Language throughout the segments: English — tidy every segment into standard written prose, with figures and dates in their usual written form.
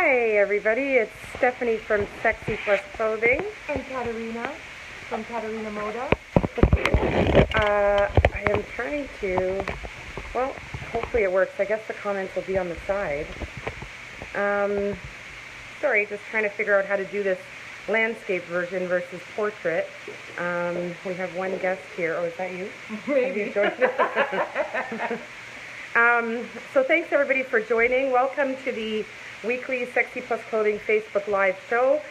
Hi everybody, it's Stephanie from SexyPlus Clothing. And Caterina from Caterina Moda. I am trying to, well, hopefully it works. I guess the comments will be on the side. Sorry, just trying to figure out how to do this landscape version versus portrait. We have one guest here. Oh, is that you? Maybe. Have you joined? So thanks everybody for joining. Welcome to the weekly SexyPlus Clothing Facebook Live show.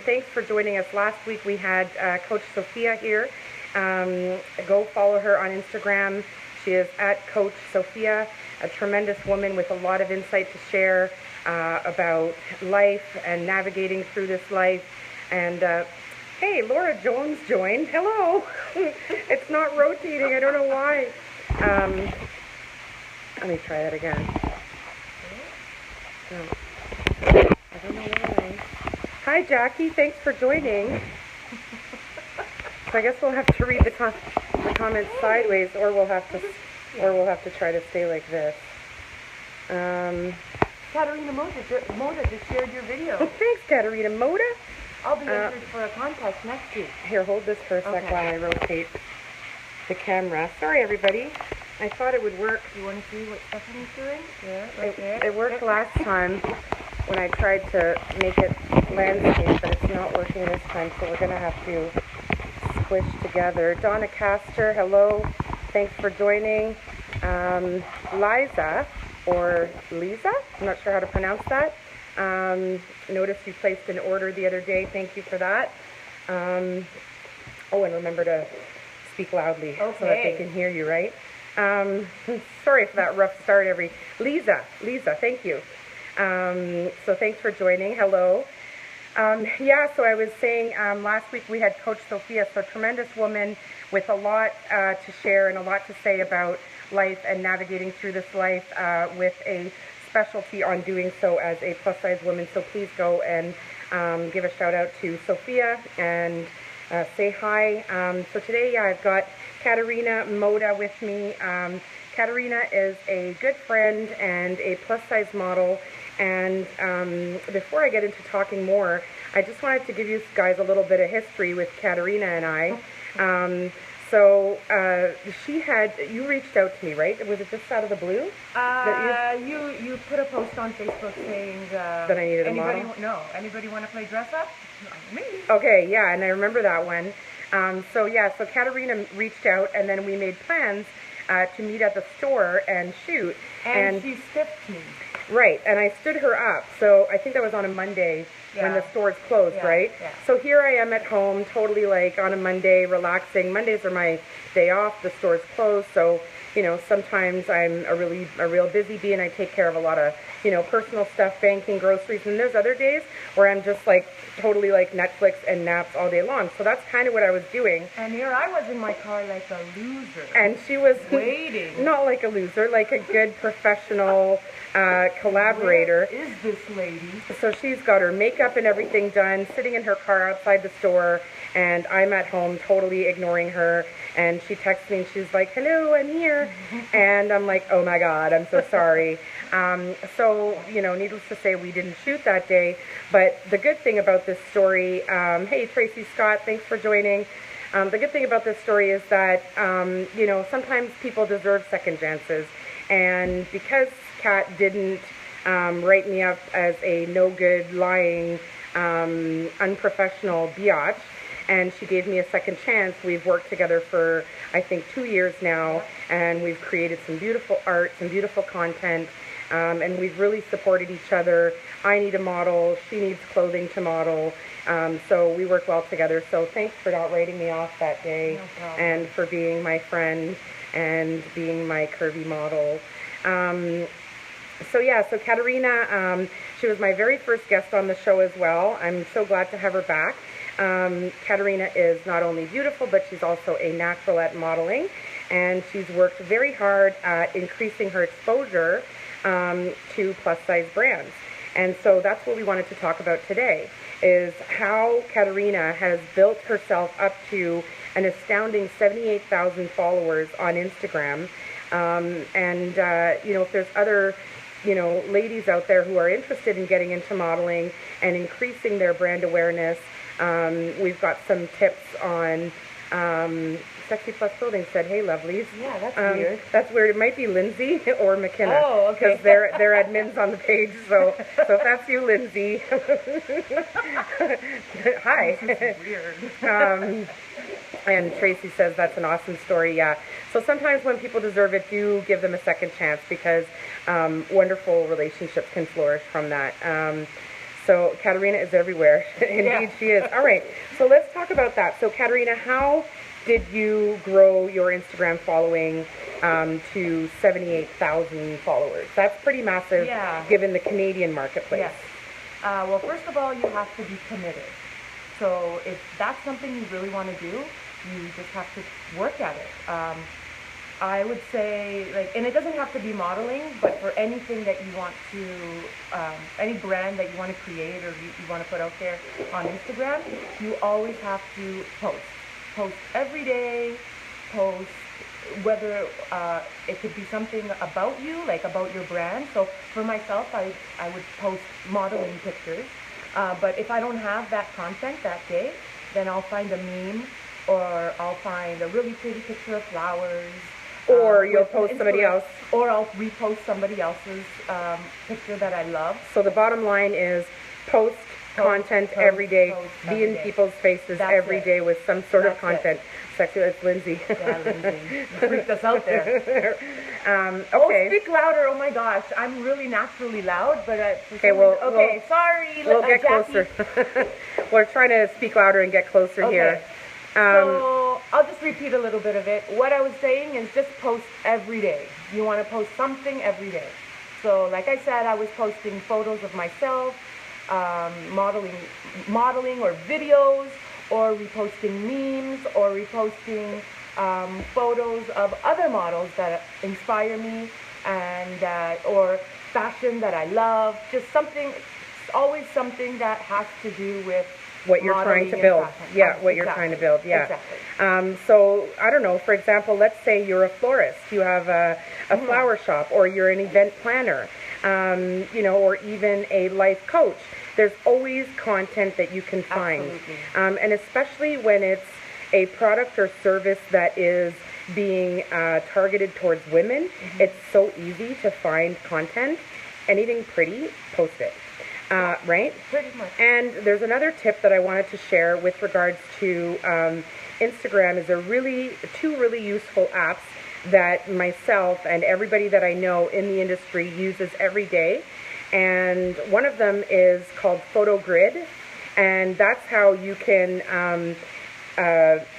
Thanks for joining us. Last week we had Coach Sophia here. Go follow her on Instagram. She is at Coach Sophia, a tremendous woman with a lot of insight to share about life and navigating through this life. And hey, Laura Jones joined. Hello. It's not rotating. I don't know why. Let me try that again. Oh. I don't know why. Hi, Jackie. Thanks for joining. So I guess we'll have to read the comments sideways, or we'll have to try to stay like this. Caterina Moda just shared your video. Thanks, Caterina Moda. I'll be entered for a contest next week. Here, hold this for a sec while I rotate the camera. Sorry, everybody. I thought it would work. You want to see what Stephanie's doing? Yeah, right there. It worked last time when I tried to make it landscape, but it's not working this time, so we're going to have to squish together. Donna Castor, hello. Thanks for joining. Liza, or Lisa, I'm not sure how to pronounce that. Noticed you placed an order the other day. Thank you for that. Oh, and remember to speak loudly so that they can hear you, right? Sorry for that rough start. Lisa, thank you. So thanks for joining. Hello. Yeah, so I was saying last week we had Coach Sophia, so a tremendous woman with a lot to share and a lot to say about life and navigating through this life with a specialty on doing so as a plus-size woman. So please go and give a shout-out to Sophia and say hi. So today, yeah, I've got Caterina Moda with me. Caterina is a good friend and a plus-size model. And before I get into talking more, I just wanted to give you guys a little bit of history with Caterina and I. So you reached out to me, right? Was it just out of the blue? You put a post on Facebook saying that I needed a model? No, anybody want to play dress up? Me. Okay, yeah, and I remember that one. So Caterina reached out, and then we made plans to meet at the store and shoot. And she stiffed me. Right, and I stood her up. So I think that was on a Monday when the stores closed, right? Yeah. So here I am at home, totally like on a Monday, relaxing. Mondays are my day off. The store's closed, so you know sometimes I'm a real busy bee, and I take care of a lot of personal stuff, banking, groceries, and there's other days where I'm just like totally like Netflix and naps all day long. So that's kind of what I was doing. And here I was in my car like a loser. And she was waiting. Not like a loser, like a good professional collaborator. Where is this lady? So she's got her makeup and everything done, sitting in her car outside the store, and I'm at home totally ignoring her. And she texts me and she's like, "Hello, I'm here." And I'm like, "Oh my God, I'm so sorry." So, needless to say, we didn't shoot that day. But the good thing about this story, hey, Tracy Scott, thanks for joining. The good thing about this story is that, sometimes people deserve second chances. And because Kat didn't write me up as a no-good, lying, unprofessional biatch, and she gave me a second chance. We've worked together for, I think, 2 years now, and we've created some beautiful art, some beautiful content, and we've really supported each other. I need a model, she needs clothing to model, so we work well together. So thanks for not writing me off that day, and for being my friend and being my curvy model. So Caterina, she was my very first guest on the show as well. I'm so glad to have her back. Caterina is not only beautiful, but she's also a natural at modeling, and she's worked very hard at increasing her exposure to plus-size brands. And so that's what we wanted to talk about today, is how Caterina has built herself up to an astounding 78,000 followers on Instagram. If there's other ladies out there who are interested in getting into modeling and increasing their brand awareness. We've got some tips on SexyPlus Clothing said, "Hey, lovelies." Yeah, that's weird. That's weird. It might be Lindsay or McKenna. Oh, okay. Because they're admins on the page. So if that's you, Lindsay, hi. This is weird. And Tracy says that's an awesome story. Yeah. So sometimes when people deserve it, do give them a second chance, because wonderful relationships can flourish from that. So Caterina is everywhere. Indeed, she is. All right. So let's talk about that. So Caterina, how did you grow your Instagram following to 78,000 followers? That's pretty massive, given the Canadian marketplace. Yes. Well, first of all, you have to be committed. So if that's something you really want to do, you just have to work at it. I would say, and it doesn't have to be modeling, but for anything that you want to, any brand that you want to create or you want to put out there on Instagram, you always have to post. Post every day, post whether it could be something about you, like about your brand. So for myself, I would post modeling pictures. But if I don't have that content that day, then I'll find a meme, or I'll find a really pretty picture of flowers. Or you'll post somebody else. Or I'll repost somebody else's picture that I love. So the bottom line is post content every day. Be in people's faces every day with some sort of content. Sexy, that's Lindsay. Yeah, Lindsay. You freaked us out there. Okay. Oh, speak louder. Oh my gosh. I'm really naturally loud, but sorry. We'll get closer. We're trying to speak louder and get closer here. So I'll just repeat a little bit of it. What I was saying is just post every day. You want to post something every day. So like I said, I was posting photos of myself, modeling or videos, or reposting memes, or reposting photos of other models that inspire me, and or fashion that I love. Just something, always something that has to do with what you're trying to build. Yeah, what you're trying to build. Yeah. Exactly. So I don't know, for example, let's say you're a florist, you have a flower shop, or you're an event planner, or even a life coach. There's always content that you can find. And especially when it's a product or service that is being targeted towards women, it's so easy to find content. Anything pretty, post it. Right? Pretty much. And there's another tip that I wanted to share with regards to Instagram. Is two really useful apps that myself and everybody that I know in the industry uses every day. And one of them is called Photo Grid, and that's how you can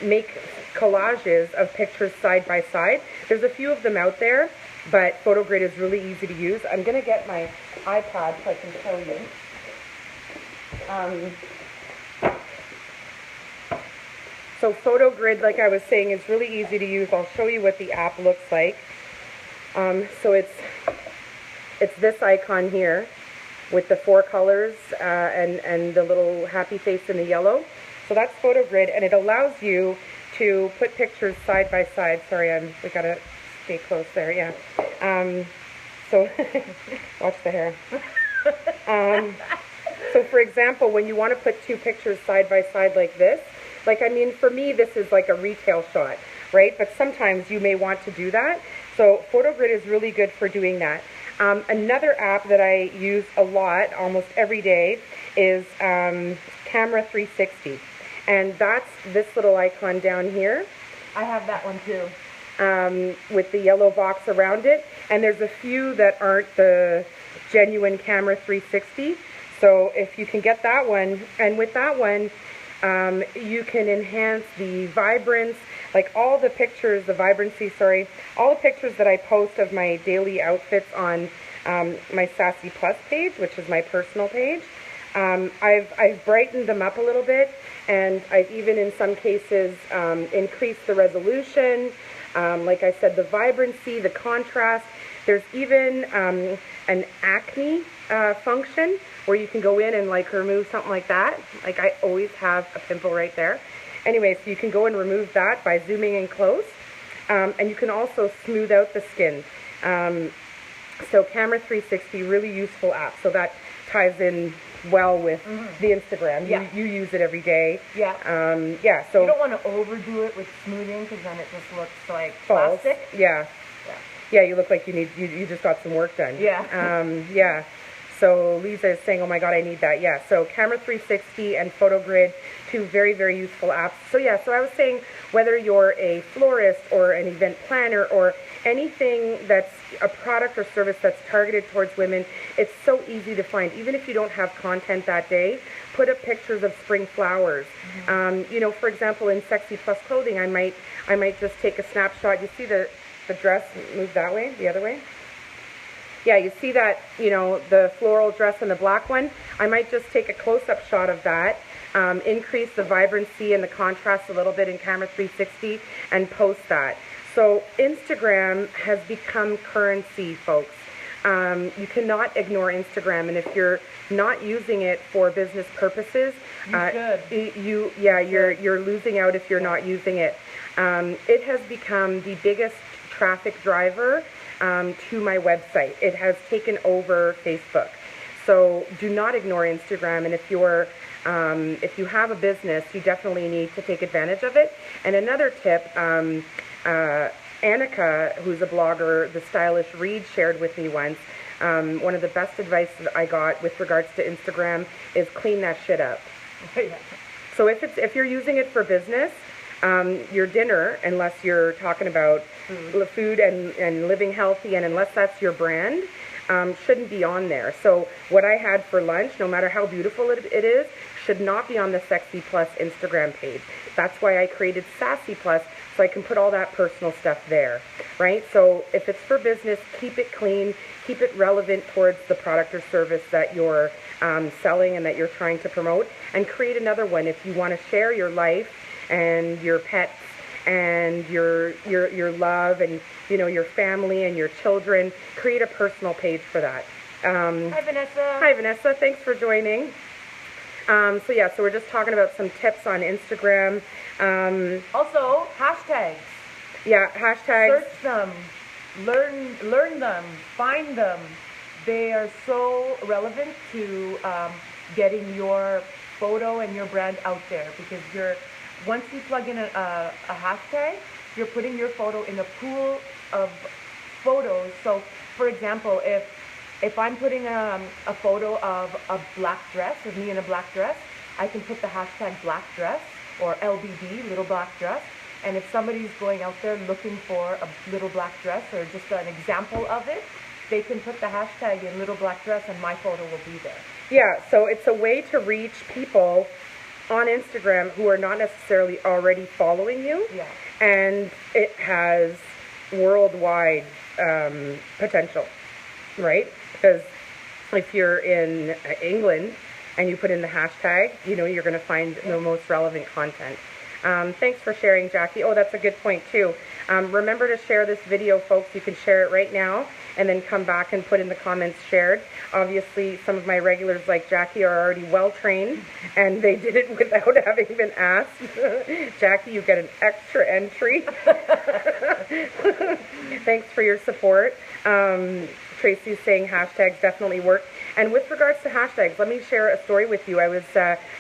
make collages of pictures side by side. There's a few of them out there, but Photo Grid is really easy to use. I'm going to get my iPad so I can show you. So Photo Grid, like I was saying, is really easy to use. I'll show you what the app looks like. So it's this icon here with the 4 colors and the little happy face in the yellow. So that's Photo Grid, and it allows you to put pictures side by side. Sorry, we gotta stay close there. Yeah. So watch the hair. So for example, when you want to put 2 pictures side by side like this, for me, this is like a retail shot, right? But sometimes you may want to do that. So Photo Grid is really good for doing that. Another app that I use a lot, almost every day, is Camera 360. And that's this little icon down here. I have that one too. With the yellow box around it. And there's a few that aren't the genuine Camera 360. So if you can get that one, and with that one, you can enhance the vibrance, like all the pictures, all the pictures that I post of my daily outfits on my SexyPlus page, which is my personal page. I've brightened them up a little bit, and I've even in some cases increased the resolution, like I said, the vibrancy, the contrast. There's even an acne function where you can go in and remove something like that. Like I always have a pimple right there. Anyway, so you can go and remove that by zooming in close. And you can also smooth out the skin. So Camera 360, really useful app. So that ties in well with the Instagram. Yeah. You use it every day. Yeah. Yeah. So You don't want to overdo it with smoothing because then it just looks like false. plastic. Yeah. Yeah. Yeah. You look like you just got some work done. Yeah. Yeah. So Lisa is saying, oh my God, I need that. Yeah. So Camera 360 and PhotoGrid, two very, very useful apps. So yeah, so I was saying whether you're a florist or an event planner or anything that's a product or service that's targeted towards women, it's so easy to find. Even if you don't have content that day, put up pictures of spring flowers. You know, for example, in SexyPlus Clothing, I might just take a snapshot. You see the dress move that way, the other way? Yeah, you see that, you know, the floral dress and the black one? I might just take a close-up shot of that, increase the vibrancy and the contrast a little bit in Camera 360, and post that. So Instagram has become currency, folks. You cannot ignore Instagram, and if you're not using it for business purposes, you're losing out if you're not using it. It has become the biggest traffic driver to my website. It has taken over Facebook. So do not ignore Instagram, and if you have a business, you definitely need to take advantage of it. And another tip, Annika, who's a blogger, the stylish Reed, shared with me once, one of the best advice that I got with regards to Instagram is clean that shit up. So if you're using it for business, your dinner, unless you're talking about food and living healthy, and unless that's your brand, shouldn't be on there. So what I had for lunch, no matter how beautiful it is, should not be on the SexyPlus Instagram page. That's why I created SassyPlus, so I can put all that personal stuff there, right? So if it's for business, keep it clean, keep it relevant towards the product or service that you're selling and that you're trying to promote, and create another one if you want to share your life and your pets and your love and, you know, your family and your children. Create a personal page for that. Hi, Vanessa. Hi, Vanessa. Thanks for joining. So yeah, so we're just talking about some tips on Instagram. Also, hashtags. Yeah, hashtags. Search them, learn them, find them. They are so relevant to getting your photo and your brand out there, because once you plug in a hashtag, you're putting your photo in a pool of photos. So, for example, if I'm putting a photo of a black dress, of me in a black dress, I can put the hashtag black dress or LBD, little black dress. And if somebody's going out there looking for a little black dress or just an example of it, they can put the hashtag in little black dress and my photo will be there. Yeah, so it's a way to reach people on Instagram who are not necessarily already following you. Yeah. And it has worldwide potential, right? Because if you're in England and you put in the hashtag, you know, you're going to find the most relevant content. Thanks for sharing, Jackie. Oh, that's a good point too. Remember to share this video, folks. You can share it right now and then come back and put in the comments shared. Obviously, some of my regulars like Jackie are already well trained and they did it without having been asked. Jackie, you get an extra entry. Thanks for your support. Tracy's saying hashtags definitely work. And with regards to hashtags, let me share a story with you. I was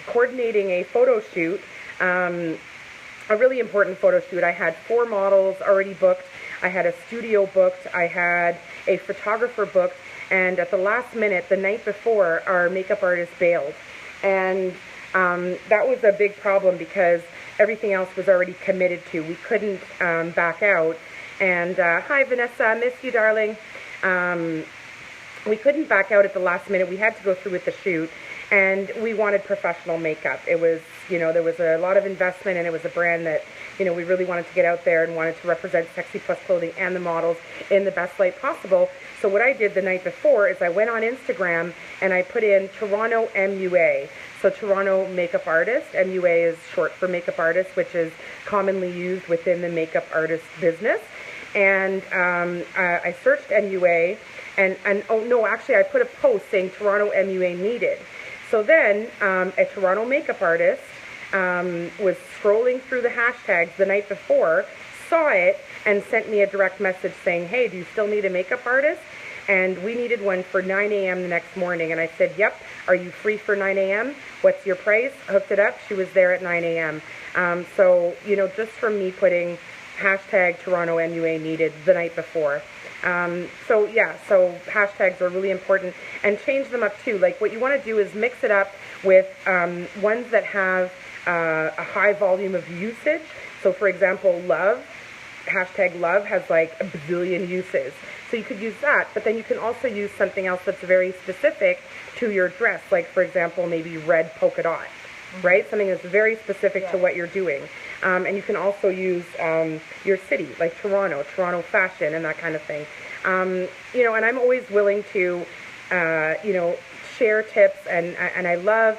coordinating a photo shoot, a really important photo shoot. I had 4 models already booked. I had a studio booked. I had a photographer booked. And at the last minute, the night before, our makeup artist bailed. And that was a big problem because everything else was already committed to. We couldn't back out. And hi, Vanessa. I miss you, darling. We couldn't back out at the last minute. We had to go through with the shoot. And we wanted professional makeup. It was, you know, there was a lot of investment, and it was a brand that, you know, we really wanted to get out there and wanted to represent SexyPlus Clothing and the models in the best light possible. So what I did the night before is I went on Instagram and I put in Toronto MUA. So Toronto Makeup Artist. MUA is short for makeup artist, which is commonly used within the makeup artist business. And I searched MUA, and oh no, actually I put a post saying Toronto MUA needed. So then a Toronto makeup artist was scrolling through the hashtags the night before, saw it, and sent me a direct message saying, hey, do you still need a makeup artist? and we needed one for 9 a.m. the next morning. And I said, yep, are you free for 9 a.m.? What's your price? Hooked it up. She was there at 9 a.m. So, you know, just from me putting hashtag Toronto MUA needed the night before. So hashtags are really important, and change them up too. Like, what you want to do is mix it up with ones that have a high volume of usage. So for example, love, hashtag love has like a bazillion uses. So you could use that, but then you can also use something else that's very specific to your dress. Like, for example, maybe red polka dot, right? Something that's very specific to what you're doing. And you can also use your city, like Toronto fashion and that kind of thing. You know, and I'm always willing to, you know, share tips, and I love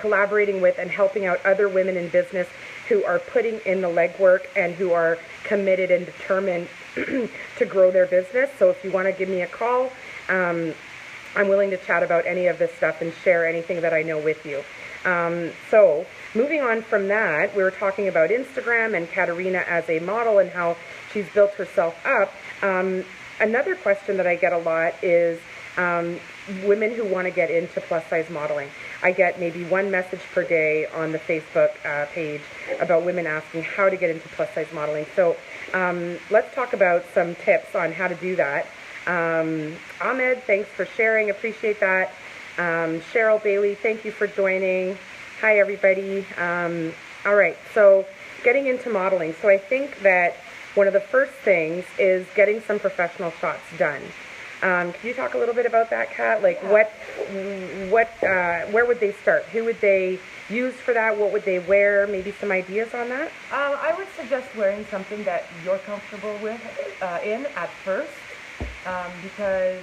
collaborating with and helping out other women in business who are putting in the legwork and who are committed and determined to grow their business. So if you want to give me a call, I'm willing to chat about any of this stuff and share anything that I know with you. So moving on from that, we were talking about Instagram and Caterina as a model and how she's built herself up. Another question that I get a lot is women who want to get into plus size modeling. I get maybe one message per day on the Facebook page about women asking how to get into plus size modeling. So let's talk about some tips on how to do that. Ahmed, thanks for sharing. Appreciate that. Cheryl Bailey, thank you for joining. Hi, everybody. All right, so getting into modeling. So I think that one of the first things is getting some professional shots done. Can you talk a little bit about that, Kat? Like, where would they start? Who would they use for that? What would they wear? Maybe some ideas on that? I would suggest wearing something that you're comfortable with in at first, because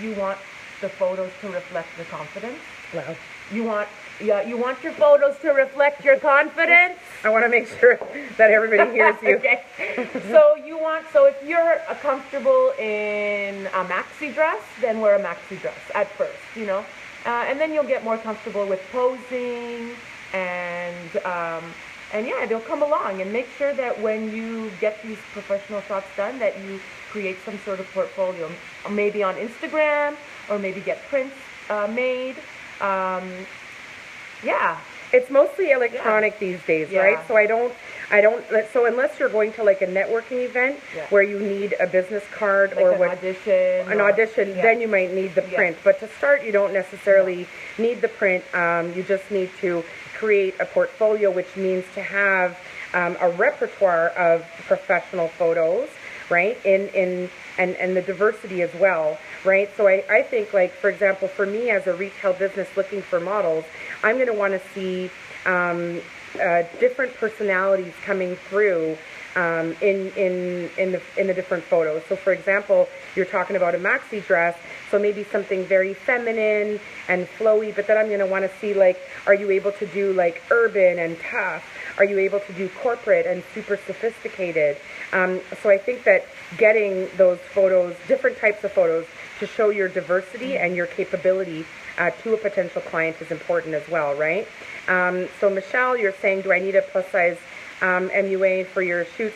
you want the photos to reflect your confidence. Wow. You want your photos to reflect your confidence. I want to make sure that everybody hears you. Okay. So if you're comfortable in a maxi dress, then wear a maxi dress at first, you know, and then you'll get more comfortable with posing, and yeah, they'll come along. And make sure that when you get these professional shots done, that you create some sort of portfolio, maybe on Instagram, or maybe get prints made. Yeah. It's mostly electronic these days, right? So so unless you're going to like a networking event where you need a business card, like or an audition, then you might need the print. But to start, you don't necessarily need the print. You just need to create a portfolio, which means to have a repertoire of professional photos, right? And the diversity as well, right? So I think, like, for example, for me as a retail business looking for models, I'm going to want to see different personalities coming through in the different photos. So for example, you're talking about a maxi dress, so maybe something very feminine and flowy, but then I'm going to want to see, like, are you able to do like urban and tough? Are you able to do corporate and super sophisticated? So I think that getting those photos, different types of photos, to show your diversity and your capability to a potential client is important as well, right? So Michelle, you're saying, do I need a plus size MUA for your shoots?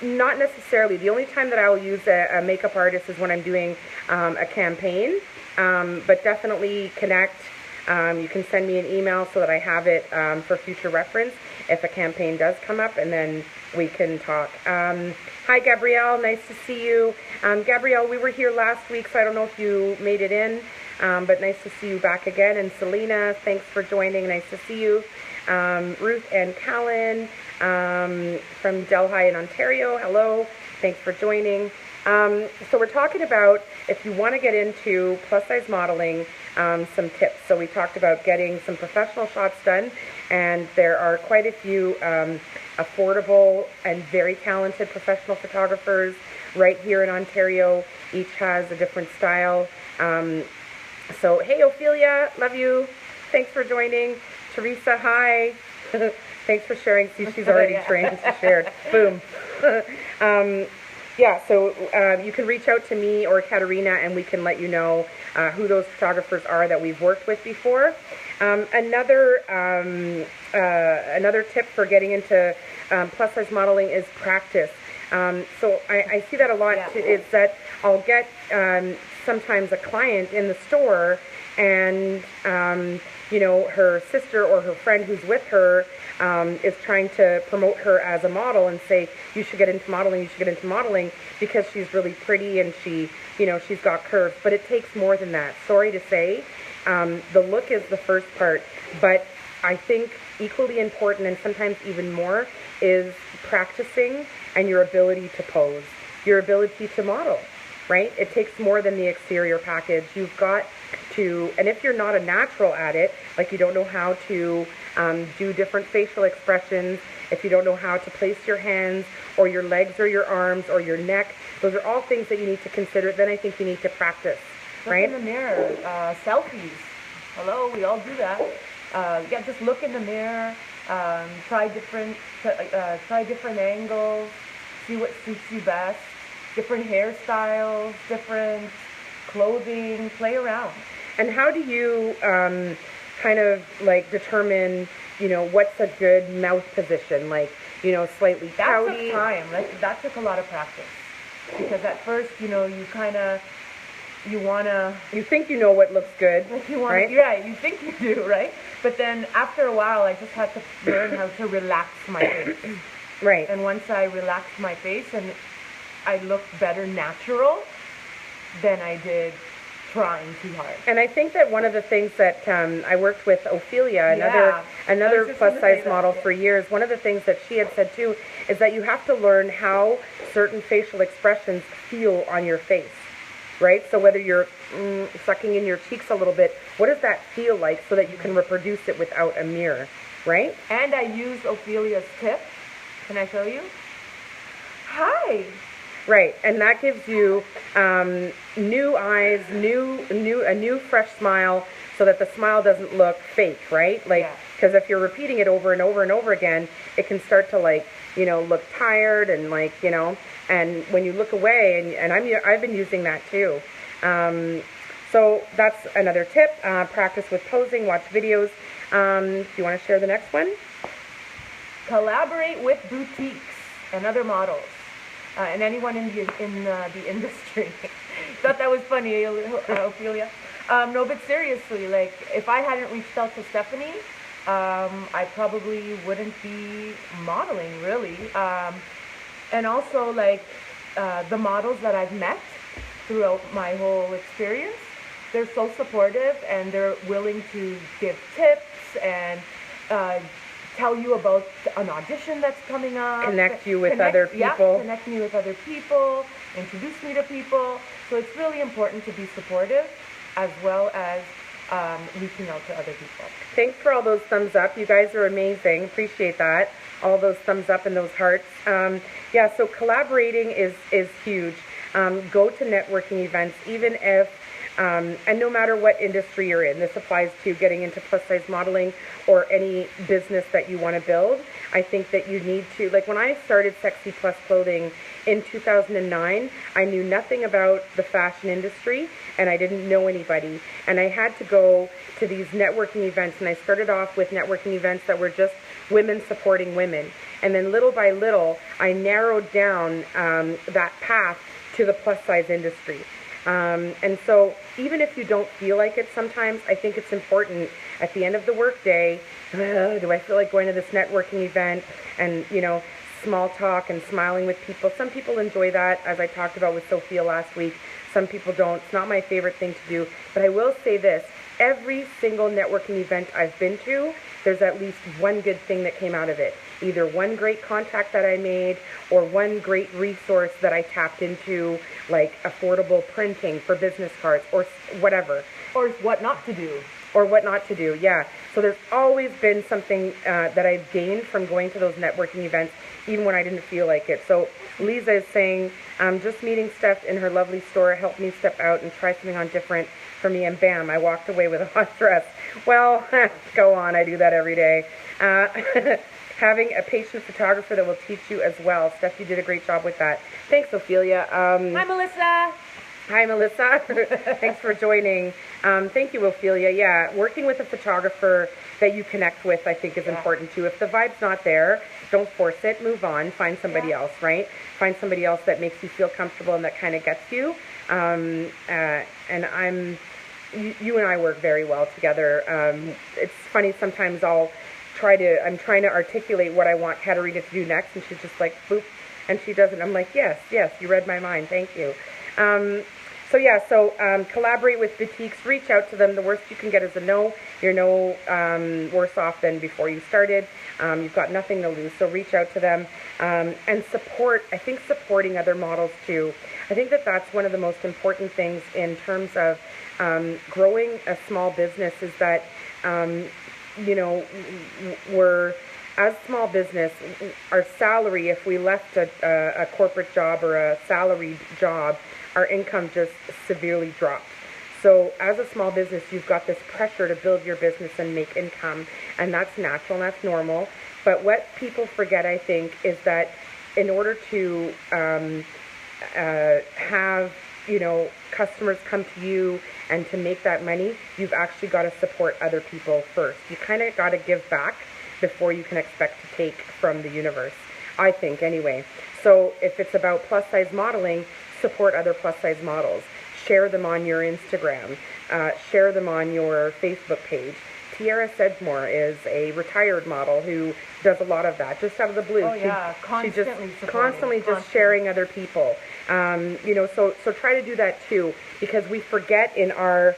Not necessarily. The only time that I will use a makeup artist is when I'm doing a campaign, but definitely connect. You can send me an email so that I have it for future reference if a campaign does come up, and then we can talk. Hi, Gabrielle. Nice to see you. Gabrielle, we were here last week, so I don't know if you made it in, but nice to see you back again. And Selena, thanks for joining. Nice to see you. Ruth and Callan from Delhi in Ontario. Hello. Thanks for joining. So we're talking about, if you want to get into plus-size modeling, some tips. So we talked about getting some professional shots done, and there are quite a few affordable and very talented professional photographers right here in Ontario. Each has a different style. So, hey, Ophelia, love you. Thanks for joining. Teresa, hi. Thanks for sharing. See, she's already trained. She shared. Boom. Yeah, so you can reach out to me or Caterina, and we can let you know who those photographers are that we've worked with before. Another tip for getting into plus-size modeling is practice. So I see that a lot. Yeah. Is that I'll get sometimes a client in the store, and you know, her sister or her friend who's with her is trying to promote her as a model and say, you should get into modeling, you should get into modeling, because she's really pretty and she, you know, she's got curves. But it takes more than that. Sorry to say, the look is the first part, but I think equally important, and sometimes even more, is practicing and your ability to pose, your ability to model, right? It takes more than the exterior package. You've got to, and if you're not a natural at it, like you don't know how to do different facial expressions, if you don't know how to place your hands or your legs or your arms or your neck, those are all things that you need to consider. Then I think you need to practice, right? Look in the mirror, selfies. Hello, we all do that. Yeah, just look in the mirror, try different angles, see what suits you best, different hairstyles, different clothing, play around. And how do you kind of like determine, you know, what's a good mouth position? Like, you know, slightly pouty? That took time. That took a lot of practice. Because at first, you know, you think you know what looks good, like you right? Yeah, you think you do, right? But then after a while, I just had to learn how to relax my face. Right. And once I relaxed my face and I looked better natural than I did trying too hard. And I think that one of the things that I worked with Ophelia, another plus size model for years, one of the things that she had said too is that you have to learn how certain facial expressions feel on your face, right? So whether you're sucking in your cheeks a little bit, what does that feel like, so that you can reproduce it without a mirror, right? And I used Ophelia's tip. Can I show you? Hi. Right, and that gives you new eyes, a new fresh smile, so that the smile doesn't look fake, right? Like, because if you're repeating it over and over and over again, it can start to, like, you know, look tired and, like, you know, and when you look away, and I've been using that too. So that's another tip. Practice with posing, watch videos. Do you want to share the next one? Collaborate with boutiques and other models. And anyone in the industry. Thought that was funny, Ophelia. No, but seriously, like, if I hadn't reached out to Stephanie, I probably wouldn't be modeling, really. And also, like, the models that I've met throughout my whole experience, they're so supportive, and they're willing to give tips and tell you about an audition that's coming up. Connect you with other people. Yeah, connect me with other people, introduce me to people. So it's really important to be supportive, as well as reaching out to other people. Thanks for all those thumbs up. You guys are amazing. Appreciate that. All those thumbs up and those hearts. Yeah, so collaborating is huge. Go to networking events, even if and no matter what industry you're in. This applies to getting into plus size modeling or any business that you want to build. I think that you need to, like, when I started SexyPlus Clothing in 2009, I knew nothing about the fashion industry, and I didn't know anybody. And I had to go to these networking events, and I started off with networking events that were just women supporting women. And then little by little, I narrowed down that path to the plus size industry. And so even if you don't feel like it sometimes, I think it's important at the end of the workday, do I feel like going to this networking event and, you know, small talk and smiling with people. Some people enjoy that, as I talked about with Sophia last week. Some people don't. It's not my favorite thing to do. But I will say this, every single networking event I've been to, there's at least one good thing that came out of it. Either one great contact that I made or one great resource that I tapped into, like affordable printing for business cards or whatever. Or what not to do. Or what not to do, yeah. So there's always been something that I've gained from going to those networking events, even when I didn't feel like it. So Lisa is saying, just meeting Steph in her lovely store helped me step out and try something on different for me, and bam, I walked away with a hot dress. Well, go on, I do that every day. Having a patient photographer that will teach you as well. Steph, you did a great job with that. Thanks, Ophelia. Hi, Melissa. Hi, Melissa. Thanks for joining. Thank you, Ophelia. Yeah, working with a photographer that you connect with, I think, is important too. If the vibe's not there, don't force it. Move on. Find somebody else, right? Find somebody else that makes you feel comfortable and that kind of gets you. And you and I work very well together. It's funny, sometimes I'm trying to articulate what I want Caterina to do next, and she's just like, boop, and she does it. I'm like, yes, you read my mind, thank you. So collaborate with boutiques, reach out to them. The worst you can get is a no. You're no worse off than before you started. You've got nothing to lose, so reach out to them. And support, I think supporting other models too. I think that's one of the most important things in terms of growing a small business is that, we're, as small business, our salary, if we left a corporate job or a salaried job, our income just severely dropped. So as a small business, you've got this pressure to build your business and make income, and that's natural and that's normal. But what people forget, I think, is that in order to have, customers come to you and to make that money, you've actually got to support other people first. You kind of got to give back before you can expect to take from the universe, I think, anyway. So if it's about plus size modeling, support other plus size models. Share them on your Instagram. Share them on your Facebook page. Tiara Sedgmore is a retired model who does a lot of that, just out of the blue. Constantly just sharing other people. So try to do that too, because we forget in our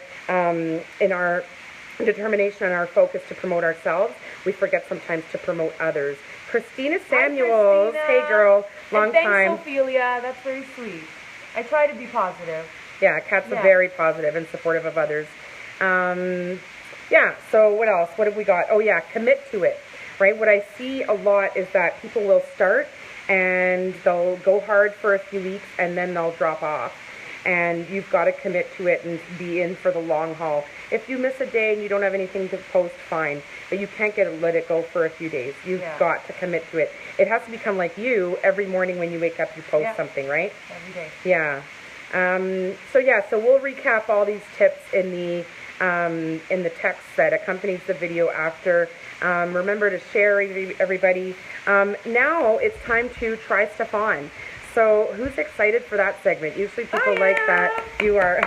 determination and our focus to promote ourselves, we forget sometimes to promote others. Christina Samuels, hey girl, long time. Thanks, Sophia. That's very sweet. I try to be positive. Yeah, Kat's very positive and supportive of others. So what else? What have we got? Oh yeah, commit to it, right? What I see a lot is that people will start and they'll go hard for a few weeks and then they'll drop off. And you've got to commit to it and be in for the long haul. If you miss a day and you don't have anything to post, fine. But you can't let it go for a few days. You've got to commit to it. It has to become like you. Every morning when you wake up, you post something, right? Every day. Yeah. So we'll recap all these tips in the text that accompanies the video after. Remember to share, everybody. Now it's time to try stuff on. So who's excited for that segment? Usually people like that. You are.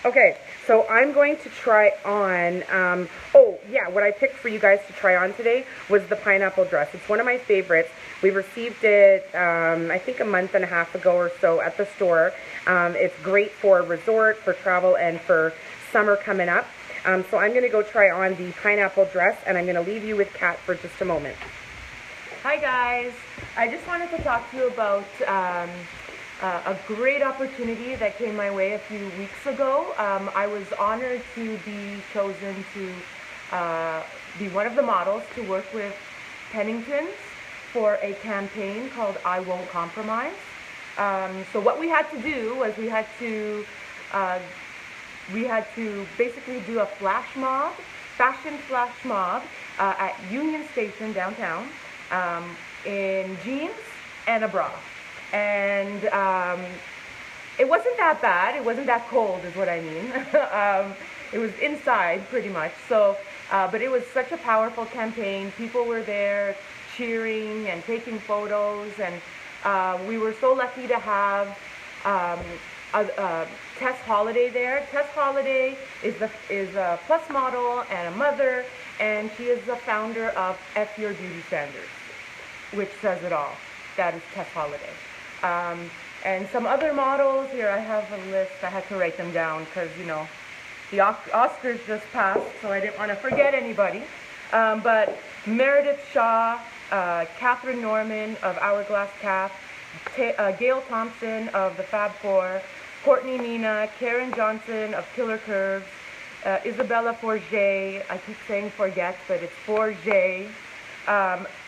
Okay, so I'm going to try on, what I picked for you guys to try on today was the pineapple dress. It's one of my favorites. We received it, I think a month and a half ago or so at the store. It's great for resort, for travel, and for summer coming up. So I'm going to go try on the pineapple dress, and I'm going to leave you with Kat for just a moment. Hi guys, I just wanted to talk to you about a great opportunity that came my way a few weeks ago. I was honored to be chosen to be one of the models to work with Pennington's for a campaign called I Won't Compromise. So what we had to do was we had to basically do a flash mob, fashion flash mob at Union Station downtown. In jeans and a bra, and it wasn't that bad. It wasn't that cold, is what I mean. It was inside pretty much. So, but it was such a powerful campaign. People were there cheering and taking photos, and we were so lucky to have Tess Holiday there. Tess Holiday is a plus model and a mother, and she is the founder of F Your Beauty Standards, which says it all. That is Tess Holiday. And some other models here. I have a list. I had to write them down because, the Oscars just passed, so I didn't want to forget anybody. But Meredith Shaw, Catherine Norman of Hourglass Calf, Gail Thompson of the Fab Four, Courtney Mina, Karen Johnson of Killer Curves, Isabella Forget, I keep saying forget, but it's Forget,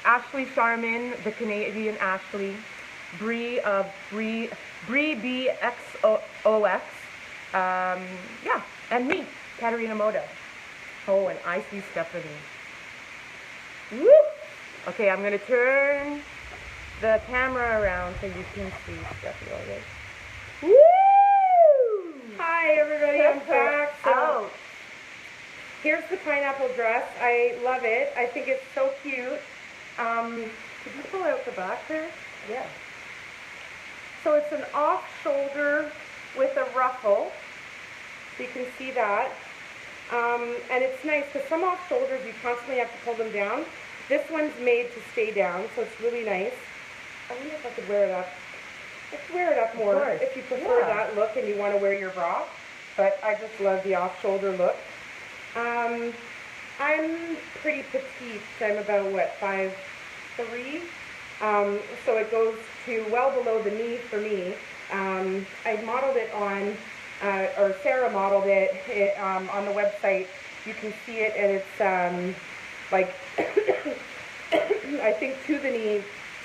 Ashley Sharman, the Canadian Ashley, Bree of Bree BXOX, and me, Caterina Moda. Oh, and I see Stephanie. Woo! Okay, I'm going to turn the camera around so you can see Stephanie already. Woo! Hi everybody, I'm back. So Ouch. here's the pineapple dress. I love it. I think it's so cute. Could you pull out the back there? Yeah. So it's an off shoulder with a ruffle. So you can see that. And it's nice because some off shoulders you constantly have to pull them down. This one's made to stay down, so it's really nice. I wonder if I could wear it up. Let's wear it up more if you prefer that look and you want to wear your bra. But I just love the off shoulder look. I'm pretty petite. I'm about, what, 5'3"? So it goes to well below the knee for me. I modeled it on, or Sarah modeled it on the website. You can see it, and it's like, I think to the knee,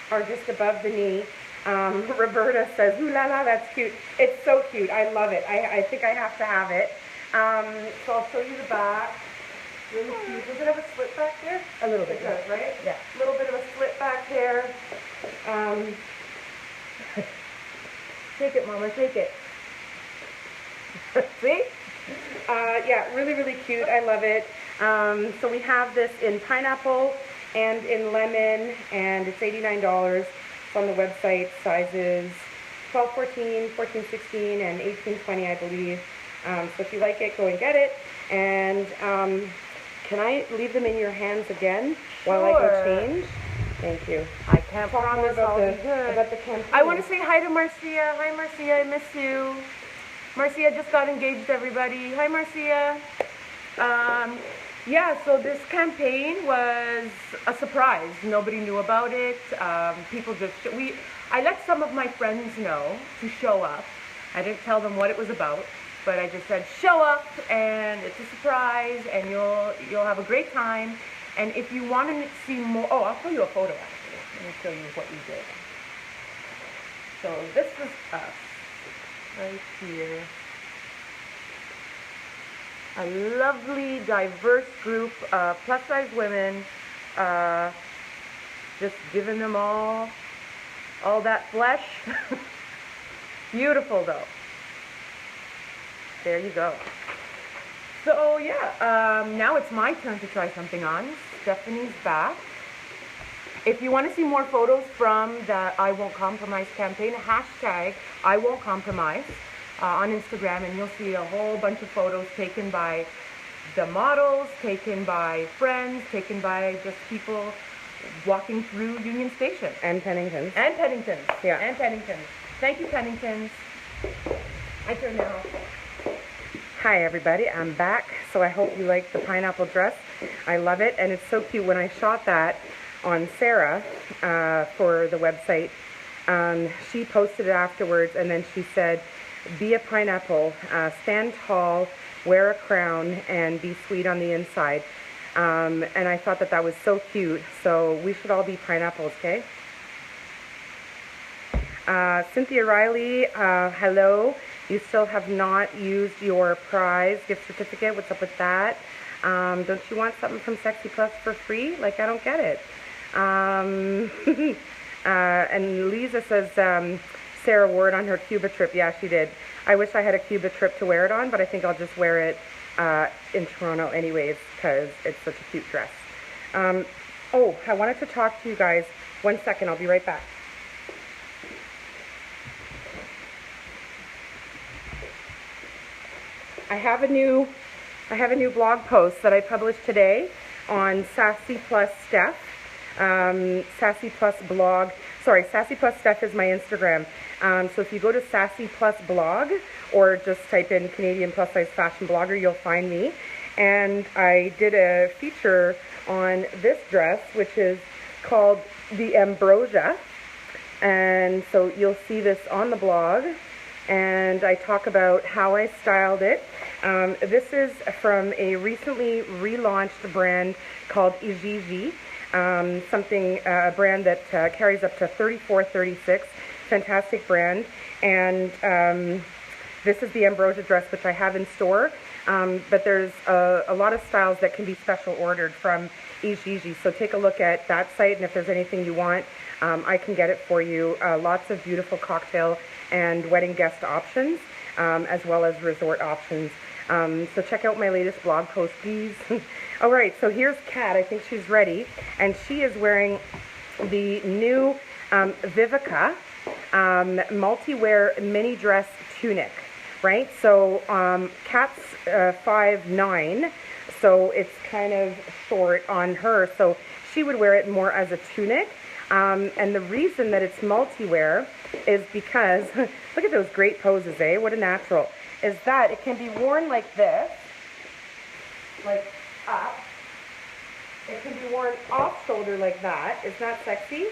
or just above the knee. Roberta says, ooh la la, that's cute. It's so cute. I love it. I think I have to have it. So I'll show you the back. Really cute. Does it have a slit back there? A little bit. It does, right? Yeah. A little bit of a slit back there. Shake it, Mama, shake it. See? Yeah, really, really cute. I love it. So we have this in pineapple and in lemon, and it's $89. It's on the website, sizes 12, 14, 14, 16, and 18, 20, I believe. So if you like it, go and get it. And can I leave them in your hands again while I go change? Thank you. I can't Talk more promise about I'll be good. about the campaign. I want to say hi to Marcia. Hi, Marcia. I miss you. Marcia just got engaged, everybody. Hi, Marcia. Yeah, so this campaign was a surprise. Nobody knew about it. People just, I let some of my friends know to show up. I didn't tell them what it was about, but I just said, show up, and it's a surprise, and you'll have a great time. And if you want to see more, oh, I'll show you a photo, actually. Let me show you what we did. So this was us, right here. A lovely, diverse group of plus-size women, just giving them all that flesh. Beautiful, though. There you go. So, yeah, now it's my turn to try something on. Stephanie's back. If you want to see more photos from the I Won't Compromise campaign, hashtag I Won't Compromise. On Instagram, and you'll see a whole bunch of photos taken by the models, taken by friends, taken by just people walking through Union Station. And Pennington's. And Pennington's. Yeah. And Pennington's. Thank you, Pennington's. My turn now. Hi everybody, I'm back. So I hope you like the pineapple dress. I love it, and it's so cute. When I shot that on Sarah for the website, she posted it afterwards, and then she said, be a pineapple, stand tall, wear a crown, and be sweet on the inside. And I thought that was so cute. So we should all be pineapples, okay? Cynthia Riley, hello. You still have not used your prize gift certificate. What's up with that? Don't you want something from SexyPlus for free? Like, I don't get it. And Lisa says, Sarah wore it on her Cuba trip. Yeah, she did. I wish I had a Cuba trip to wear it on, but I think I'll just wear it in Toronto anyways because it's such a cute dress. Oh, I wanted to talk to you guys. 1 second, I'll be right back. I have a new blog post that I published today on Sassy Plus Steph. Sassy Plus blog. Sorry, Sassy Plus Steph is my Instagram. So if you go to Sassy Plus blog or just type in Canadian plus size fashion blogger, you'll find me. And I did a feature on this dress, which is called the Ambrosia. And so you'll see this on the blog. And I talk about how I styled it. This is from a recently relaunched brand called Ijiji. A brand that carries up to 34-36. Fantastic brand. And this is the Ambrosia dress, which I have in store. But there's a lot of styles that can be special ordered from Ijiji. So take a look at that site, and if there's anything you want, I can get it for you. Lots of beautiful cocktail and wedding guest options. as well as resort options. So check out my latest blog post, please. All right, so here's Kat. I think she's ready, and she is wearing the new Vivica multi-wear mini dress tunic, right? So Kat's 5'9", so it's kind of short on her, so she would wear it more as a tunic. And the reason that it's multi-wear is because, look at those great poses, eh? What a natural. Is that it can be worn like this, like up. It can be worn off shoulder like that. Isn't that sexy?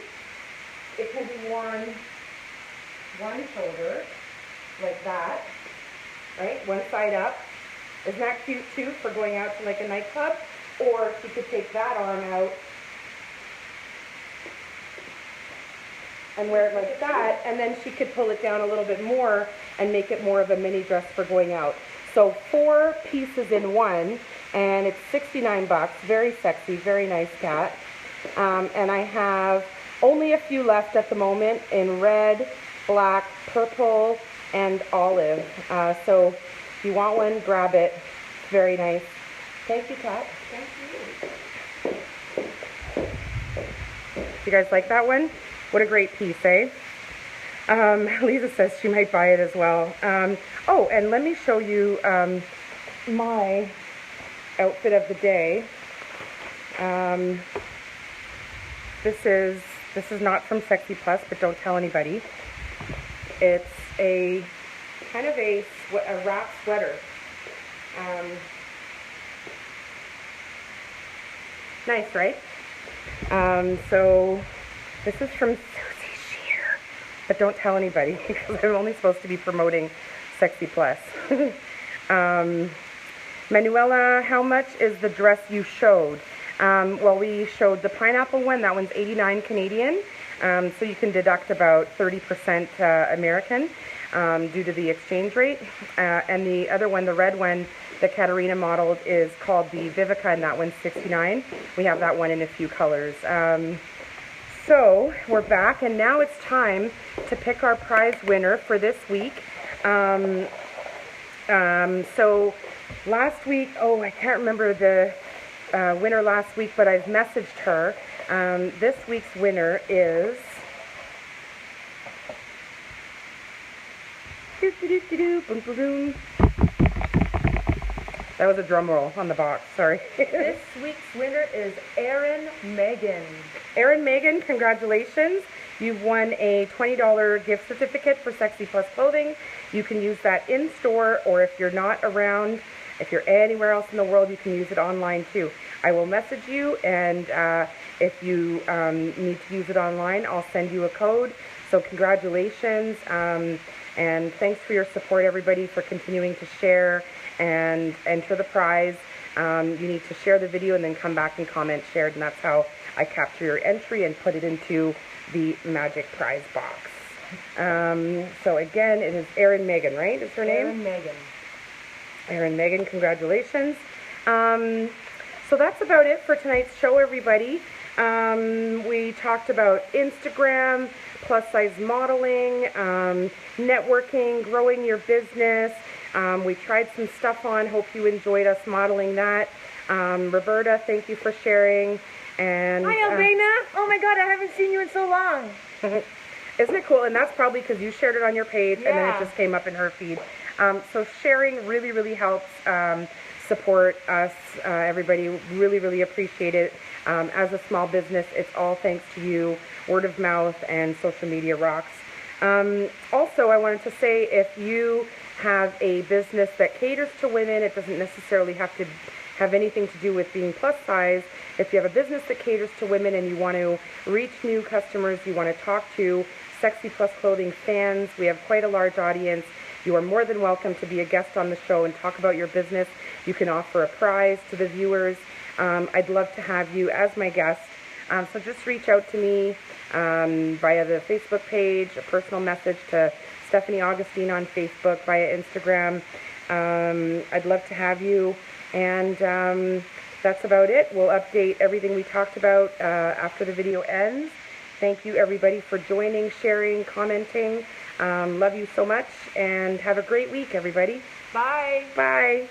It can be worn one shoulder like that, right? One side up. Isn't that cute too for going out to like a nightclub? Or you could take that arm out and wear it like that, and then she could pull it down a little bit more and make it more of a mini dress for going out. So 4 pieces in one, and it's 69 bucks. Very sexy, very nice, Kat. And I have only a few left at the moment in red, black, purple, and olive. So if you want one, grab it. Very nice. Thank you, Kat. Thank you. You guys like that one? What a great piece, eh? Lisa says she might buy it as well. Oh, and let me show you my outfit of the day. This is not from SexyPlus, but don't tell anybody. It's a kind of a wrap sweater. Nice, right? So this is from Susie Shear, but don't tell anybody because I'm only supposed to be promoting SexyPlus. Manuela, how much is the dress you showed? Well, we showed the pineapple one. That one's 89 Canadian. So you can deduct about 30% American due to the exchange rate. And the other one, the red one that Caterina modeled, is called the Vivica, and that one's 69. We have that one in a few colors. So we're back, and now it's time to pick our prize winner for this week. So last week, oh, I can't remember the winner last week, but I've messaged her. This week's winner is that was a drum roll on the box, sorry. This week's winner is Erin Megan. Erin Megan, congratulations. You've won a $20 gift certificate for SexyPlus Clothing. You can use that in store, or if you're not around, if you're anywhere else in the world, you can use it online too. I will message you, and if you need to use it online, I'll send you a code. So congratulations, and thanks for your support, everybody, for continuing to share and enter the prize. You need to share the video and then come back and comment shared, and that's how I capture your entry and put it into the magic prize box. So again, it is Erin Megan, right? Is her name? Erin Megan. Erin Megan, congratulations. So that's about it for tonight's show, everybody. We talked about Instagram, plus size modeling, networking, growing your business. We tried some stuff on. Hope you enjoyed us modeling that. Roberta, thank you for sharing. And hi, Albina. Oh my God, I haven't seen you in so long. Isn't it cool? And that's probably because you shared it on your page, and then it just came up in her feed. So sharing really, really helps support us. Everybody really, really appreciate it. As a small business, it's all thanks to you. Word of mouth and social media rocks. Also, I wanted to say, if you have a business that caters to women, it doesn't necessarily have to have anything to do with being plus size. If you have a business that caters to women and you want to reach new customers, you want to talk to SexyPlus Clothing fans, we have quite a large audience. You are more than welcome to be a guest on the show and talk about your business. You can offer a prize to the viewers. I'd love to have you as my guest. So just reach out to me via the Facebook page, a personal message to Stephanie Augustine on Facebook, via Instagram. I'd love to have you. And that's about it. We'll update everything we talked about after the video ends. Thank you, everybody, for joining, sharing, commenting. Love you so much, and have a great week, everybody. Bye. Bye.